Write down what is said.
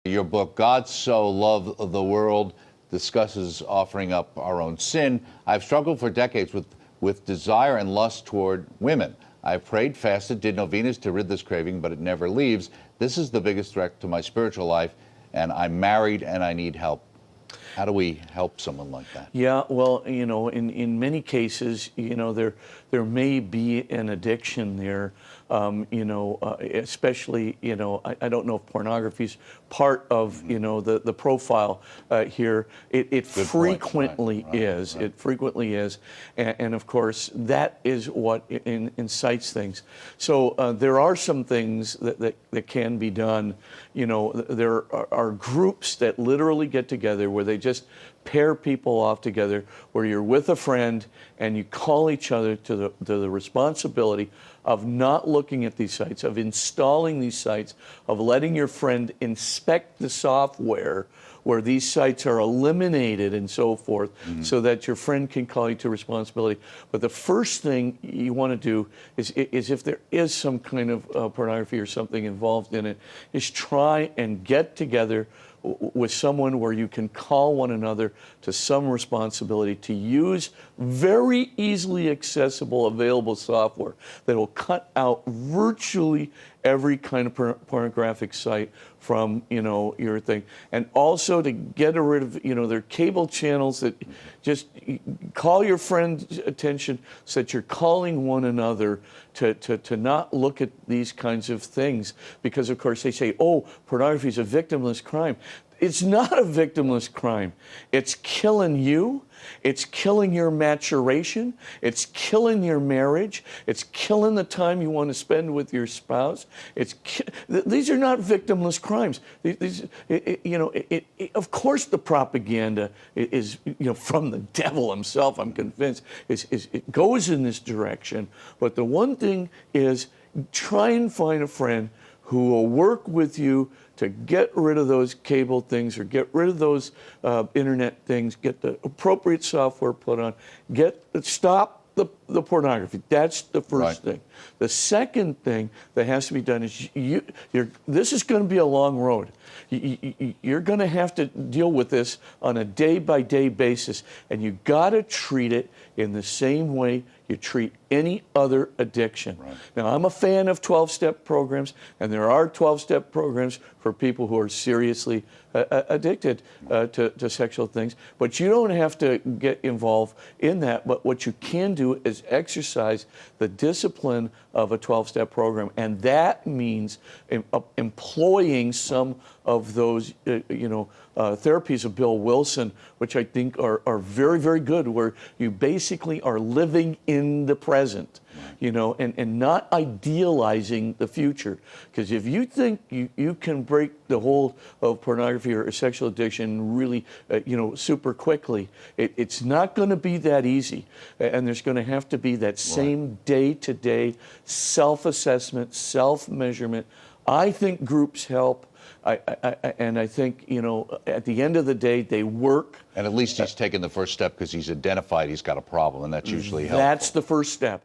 Your book, God So Loved the World, discusses offering up our own sin. I've struggled for decades with desire and lust toward women. I've prayed, fasted, did novenas to rid this craving, but it never leaves. This is the biggest threat to my spiritual life, and I'm married and I need help. How do we help someone like that? Yeah, well, in many cases, there may be an addiction there, especially, I don't know if pornography is part of, the profile here. It frequently is. It frequently is. And of course, that is what incites things. So there are some things that can be done. There are groups that literally get together where they just pair people off together, where you're with a friend and you call each other to the responsibility of not looking at these sites, of installing these sites, of letting your friend inspect the software where these sites are eliminated and so forth, so that your friend can call you to responsibility. But the first thing you want to do is if there is some kind of pornography or something involved in it, is try and get together with someone where you can call one another to some responsibility to use very easily accessible, available software that will cut out virtually every kind of pornographic site from, your thing. And also to get rid of, their cable channels that just call your friend's attention so that you're calling one another to not look at these kinds of things. Because, of course, they say, oh, pornography is a victimless crime. It's not a victimless crime. It's killing you. It's killing your maturation. It's killing your marriage. It's killing the time you want to spend with your spouse. These are not victimless crimes. Of course, the propaganda is, from the devil himself. I'm convinced it goes in this direction. But the one thing is, try and find a friend who will work with you to get rid of those cable things or get rid of those internet things, get the appropriate software put on, stop the pornography. That's the first thing. The second thing that has to be done is this is going to be a long road. You're going to have to deal with this on a day-by-day basis, and you got to treat it in the same way you treat any other addiction. Now, I'm a fan of 12-step programs, and there are 12-step programs for people who are seriously addicted to sexual things. But you don't have to get involved in that. But what you can do is exercise the discipline of a 12-step program, and that means employing some of those, therapies of Bill Wilson, which I think are very, very good, where you basically are living in the present, and not idealizing the future. Because if you think you can break the hold of pornography or sexual addiction really, super quickly, it's not going to be that easy. And there's going to have to be that same day-to-day self-assessment, self-measurement. I think groups help. And I think, at the end of the day, they work. And at least he's taken the first step because he's identified he's got a problem, and that's usually helpful. That's the first step.